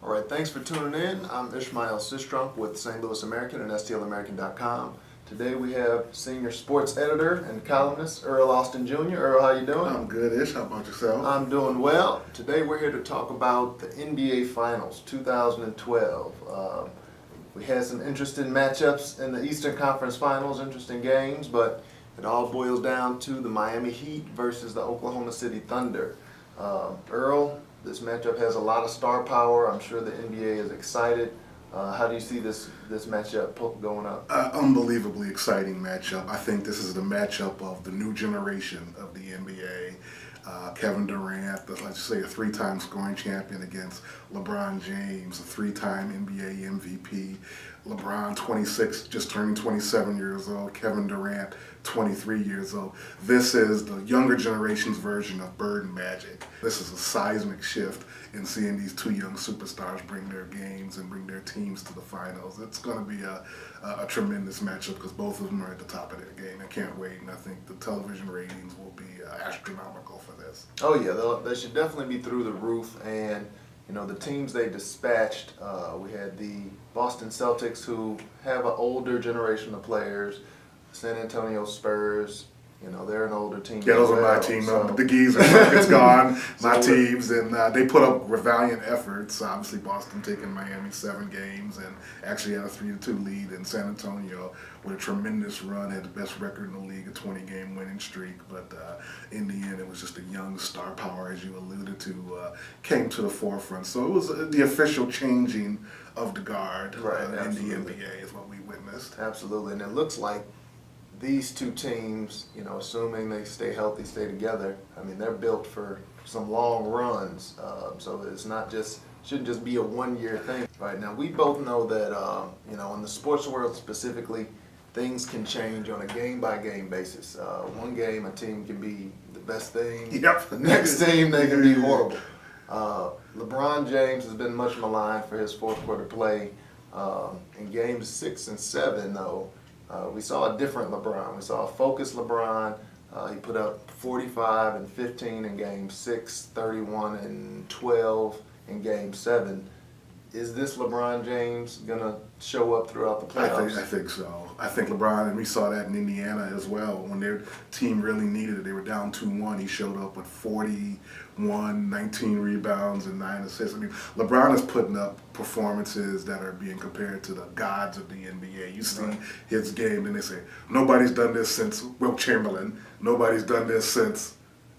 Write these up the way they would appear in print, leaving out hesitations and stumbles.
All right, thanks for tuning in. I'm Ishmael Sistrunk with St. Louis American and STLamerican.com. Today we have senior sports editor and columnist Earl Austin Jr. Earl, how you doing? I'm good, Ish. How about yourself? I'm doing well. Today we're here to talk about the NBA Finals 2012. We had some interesting matchups in the Eastern Conference Finals, interesting games, but it all boils down to the Miami Heat versus the Oklahoma City Thunder. Earl, this matchup has a lot of star power. I'm sure the NBA is excited. How do you see this matchup going up? Unbelievably exciting matchup. I think this is the matchup of the new generation of the NBA. Kevin Durant, let's say a three-time scoring champion against LeBron James, a three-time NBA MVP. LeBron, 26, just turning 27 years old. Kevin Durant, 23 years old. This is the younger generation's version of Bird and Magic. This is a seismic shift in seeing these two young superstars bring their games and bring their teams to the finals. It's going to be a tremendous matchup because both of them are at the top of their game. I can't wait, and I think the television ratings will be astronomical for this. Oh yeah, they should definitely be through the roof. And you know, the teams they dispatched, we had the Boston Celtics, who have an older generation of players. San Antonio Spurs, you know, they're an older team. Yeah, those are my team. So. The Geezers, it's gone. My teams, and they put up valiant efforts. Obviously, Boston taking Miami 7 games and actually had a 3-2 lead in San Antonio with a tremendous run, had the best record in the league, a 20-game winning streak. But in the end, it was just a young star power, as you alluded to, came to the forefront. So it was the official changing of the guard in the NBA is what we witnessed. Absolutely, and it looks like these two teams, you know, assuming they stay healthy, stay together, I mean, they're built for some long runs. So it's not just, shouldn't just be a one-year thing. Right now, we both know that, you know, in the sports world specifically, things can change on a game-by-game basis. One game, a team can be the best thing. Yep. The next team, they can be horrible. LeBron James has been much maligned for his fourth quarter play. In games 6 and 7, though, we saw a different LeBron. We saw a focused LeBron. He put up 45 and 15 in Game 6, 31 and 12 in Game 7. Is this LeBron James going to show up throughout the playoffs? I think so. I think LeBron, and we saw that in Indiana as well. When their team really needed it, they were down 2-1. He showed up with 41, 19 rebounds, and 9 assists. I mean, LeBron is putting up performances that are being compared to the gods of the NBA. You see his game, and they say, nobody's done this since Wilt Chamberlain. Nobody's done this since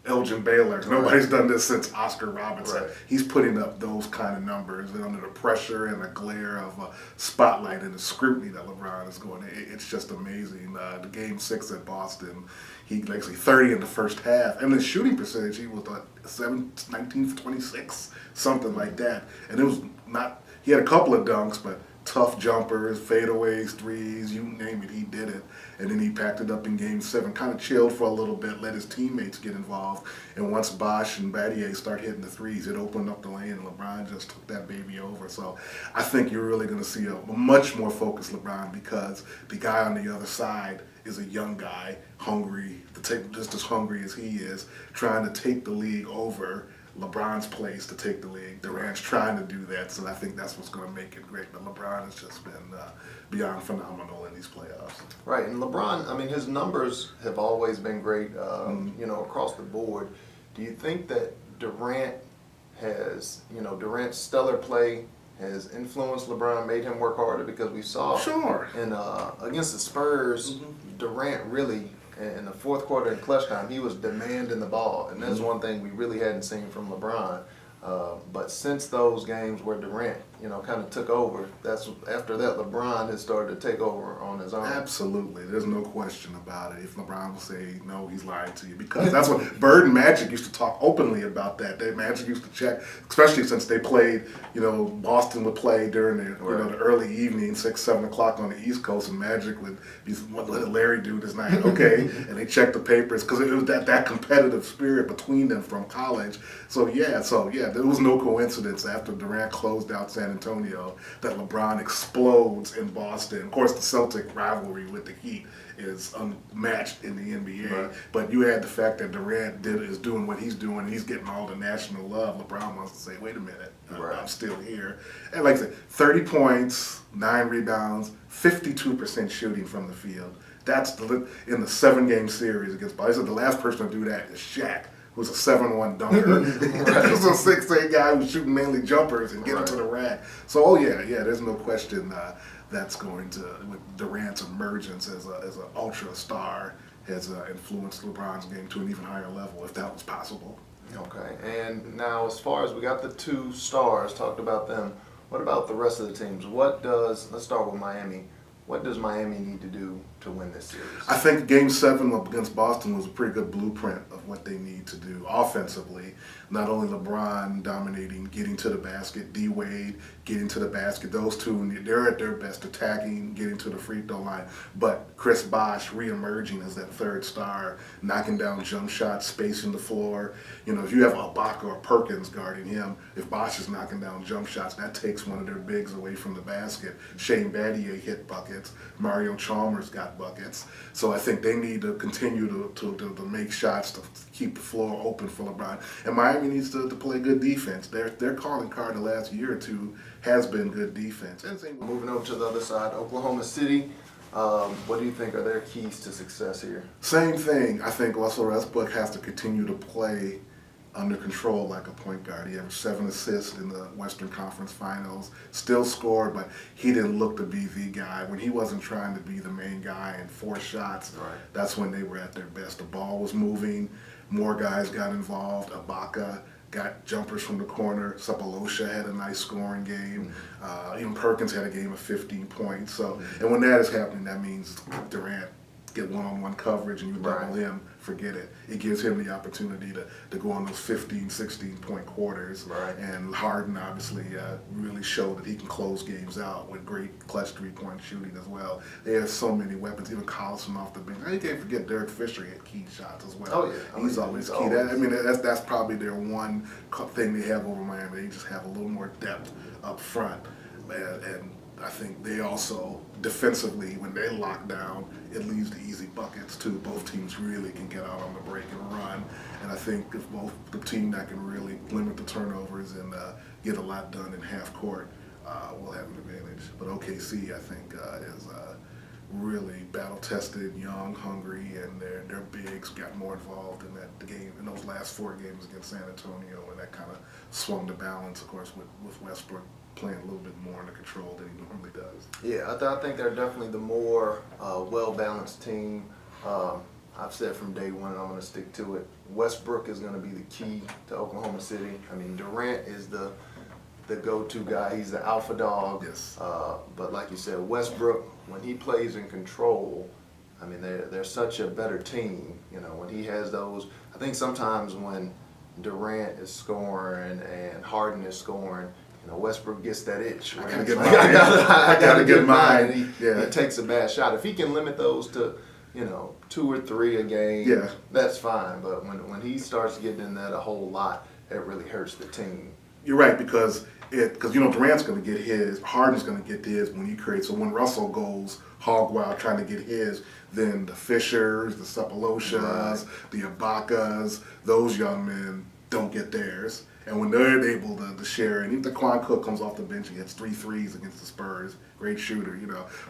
Elgin Baylor. Nobody's done this since Oscar Robertson. He's putting up those kind of numbers, and under the pressure and the glare of a spotlight and the scrutiny that LeBron is going, it's just amazing. The Game 6 at Boston, he actually 30 in the first half, and the shooting percentage, he was 19 for 26, something like that. And it was not, he had a couple of dunks, but tough jumpers, fadeaways, threes, you name it, he did it. And then he packed it up in Game 7, kind of chilled for a little bit, let his teammates get involved. And once Bosh and Battier start hitting the threes, it opened up the lane, and LeBron just took that baby over. So I think you're really going to see a much more focused LeBron, because the guy on the other side is a young guy, hungry, just as hungry as he is, trying to take the league over. LeBron's place to take the league. Durant's trying to do that, so I think that's what's going to make it great. But LeBron has just been beyond phenomenal in these playoffs. Right, and LeBron, I mean, his numbers have always been great, you know, across the board. Do you think that Durant has, you know, Durant's stellar play has influenced LeBron, made him work harder? Because we saw in against the Spurs, Durant really, in the fourth quarter in clutch time, he was demanding the ball, and that's one thing we really hadn't seen from LeBron. But since those games where Durant, you know, kind of took over, that's after that LeBron has started to take over on his own. Absolutely, there's no question about it. If LeBron will say no, he's lying to you, because that's what Bird and Magic used to talk openly about. That Magic used to check, especially since they played. You know, Boston would play during the you know the early evening, 6, 7 o'clock on the East Coast, and Magic would be, what did Larry do this night? Okay, and they checked the papers because it was that competitive spirit between them from college. So yeah, there was no coincidence after Durant closed out San San Antonio that LeBron explodes in Boston. Of course, the Celtic rivalry with the Heat is unmatched in the NBA. Right. But you add the fact that Durant is doing what he's doing, and he's getting all the national love. LeBron wants to say, wait a minute, Right. I'm still here. And like I said, 30 points, 9 rebounds, 52% shooting from the field. That's in the 7-game series against Boston. The last person to do that is Shaq, who's a 7-1 dunker. He's a 6'8" guy who's shooting mainly jumpers and getting to the rack. So, there's no question that's going to, with Durant's emergence as an ultra star, has influenced LeBron's game to an even higher level, if that was possible. Okay, and now as far as we got the 2 stars, talked about them, what about the rest of the teams? Let's start with Miami. What does Miami need to do to win this series? I think Game 7 against Boston was a pretty good blueprint of what they need to do offensively. Not only LeBron dominating, getting to the basket, D-Wade getting to the basket. Those two, they're at their best attacking, getting to the free throw line. But Chris Bosh re-emerging as that third star, knocking down jump shots, spacing the floor. If you have Ibaka or Perkins guarding him, if Bosh is knocking down jump shots, that takes one of their bigs away from the basket. Shane Battier hit buckets. Mario Chalmers got buckets. So I think they need to continue to make shots to keep the floor open for LeBron. And Miami needs to play good defense. Their calling card the last year or two has been good defense. Moving over to the other side, Oklahoma City. What do you think are their keys to success here? Same thing. I think Russell Westbrook has to continue to play under control like a point guard. He averaged 7 assists in the Western Conference Finals, still scored, but he didn't look to be the guy. When he wasn't trying to be the main guy and force shots, that's when they were at their best. The ball was moving, more guys got involved. Ibaka got jumpers from the corner. Sapolosha had a nice scoring game. Even Perkins had a game of 15 points. So, and when that is happening, that means Durant get one-on-one coverage and you double him, forget it. It gives him the opportunity to go on those 15, 16-point quarters. And Harden obviously really showed that he can close games out with great clutch three-point shooting as well. They have so many weapons, even Collison off the bench. You can't forget Derek Fisher had key shots as well. Oh, yeah. He's always key. That's probably their one thing they have over Miami. They just have a little more depth up front. And I think they also, defensively, when they lock down, it leaves the easy buckets too. Both teams really can get out on the break and run. And I think if both the team that can really limit the turnovers and get a lot done in half court will have an advantage. But OKC, I think, is really battle-tested, young, hungry, and their bigs got more involved in that game, in those last 4 games against San Antonio, and that kind of swung the balance, of course, with Westbrook playing a little bit more under control than he normally does. Yeah, I think they're definitely the more well-balanced team. I've said from day one, and I'm going to stick to it, Westbrook is going to be the key to Oklahoma City. I mean, Durant is the go-to guy. He's the alpha dog. Yes. But like you said, Westbrook, when he plays in control, I mean, they're such a better team. When he has those, I think sometimes when Durant is scoring and Harden is scoring, Westbrook gets that itch. I gotta get like, mine. I gotta get mine. mine. And he takes a bad shot. If he can limit those to, 2 or 3 a game, that's fine. But when he starts getting in that a whole lot, it really hurts the team. You're right, because Durant's going to get his, Harden's going to get his when he creates. So when Russell goes hog wild trying to get his, then the Fishers, the Sapoloshas, the Ibakas, those young men don't get theirs. And when they're able to share, and even the Quan Cook comes off the bench and gets 3 threes against the Spurs, great shooter,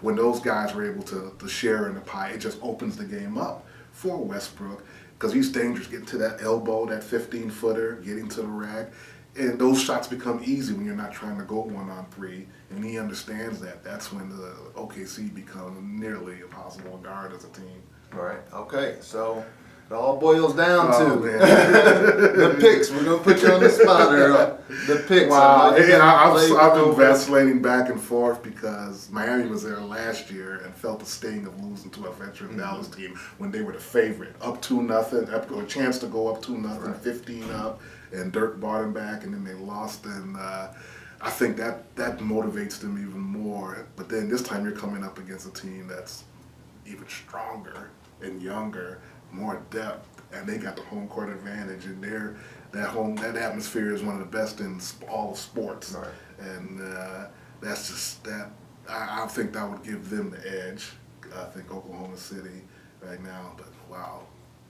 when those guys are able to share in the pie, it just opens the game up for Westbrook, because he's dangerous getting to that elbow, that 15-footer, getting to the rack. And those shots become easy when you're not trying to go 1-on-3, and he understands that. That's when the OKC becomes nearly impossible to guard as a team. All right. Okay. So it all boils down to man. the picks. We're gonna put you on the spot, Earl. The picks. Wow. I've been vacillating back and forth because Miami was there last year and felt the sting of losing to a veteran Dallas team when they were the favorite, up 2-0, a chance to go up 2-0, 15 up. And Dirk brought him back, and then they lost, and I think that motivates them even more. But then this time you're coming up against a team that's even stronger and younger, more depth, and they got the home court advantage, and that atmosphere is one of the best in all of sports. Right. And that's just that. I think that would give them the edge. I think Oklahoma City right now, but wow,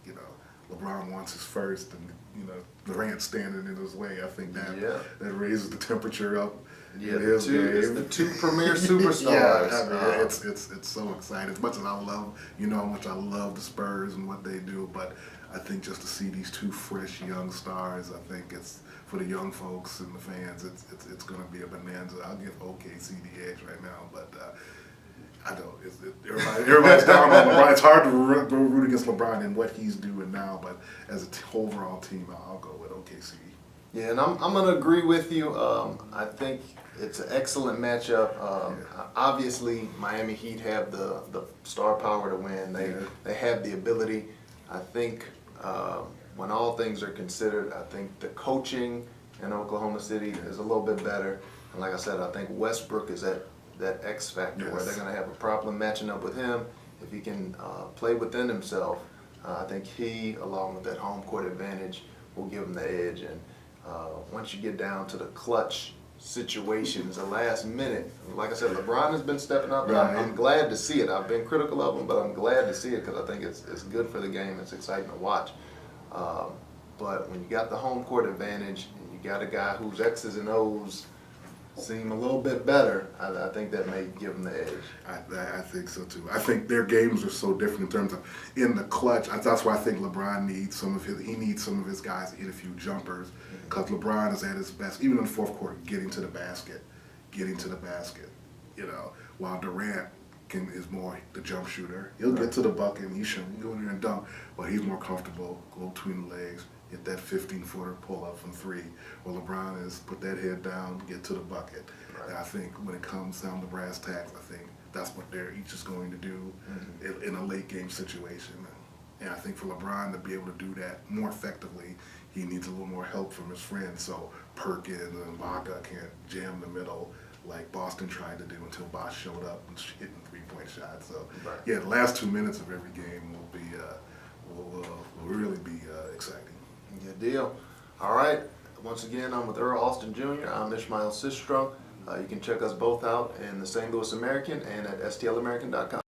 you know, LeBron wants his first, and you know, Durant standing in his way. I think that that raises the temperature up. Yeah, in his it's game. the two premier superstars. Yeah, I mean, it's so exciting. As much as I love, you know, how much I love the Spurs and what they do, but I think just to see these two fresh young stars, I think it's for the young folks and the fans. It's going to be a bonanza. I'll give OKC the edge right now, but I don't. Everybody's down on LeBron. It's hard to root against LeBron and what he's doing now, but as an overall team, I'll go with OKC. Yeah, and I'm going to agree with you. I think it's an excellent matchup. Obviously, Miami Heat have the star power to win. They have the ability. I think when all things are considered, I think the coaching in Oklahoma City is a little bit better. And like I said, I think Westbrook is at that X factor where they're going to have a problem matching up with him. If he can play within himself, I think he, along with that home court advantage, will give him the edge. And once you get down to the clutch situations, the last minute, like I said, LeBron has been stepping up. Right. I'm glad to see it. I've been critical of him, but I'm glad to see it because I think it's good for the game. It's exciting to watch. But when you got the home court advantage and you got a guy whose X's and O's seem a little bit better, I think that may give them the edge. I think so too. I think their games are so different in terms of in the clutch. That's why I think LeBron needs some of his guys to hit a few jumpers, because LeBron is at his best, even in the fourth quarter, getting to the basket. You know, while Durant is more the jump shooter. He'll get to the bucket and he should go in there and dunk, but he's more comfortable go between the legs, hit that 15-footer pull up from three. Well, LeBron is put that head down, get to the bucket. Right. And I think when it comes down to brass tacks, I think that's what they're each is going to do in a late game situation. And I think for LeBron to be able to do that more effectively, he needs a little more help from his friends. So Perkins and Baca can't jam the middle like Boston tried to do until Bosh showed up and hitting three-point shots. So yeah, the last 2 minutes of every game will be will really be exciting. Good deal. All right. Once again, I'm with Earl Austin Jr. I'm Ishmael Sistrunk. You can check us both out in the St. Louis American and at stlamerican.com.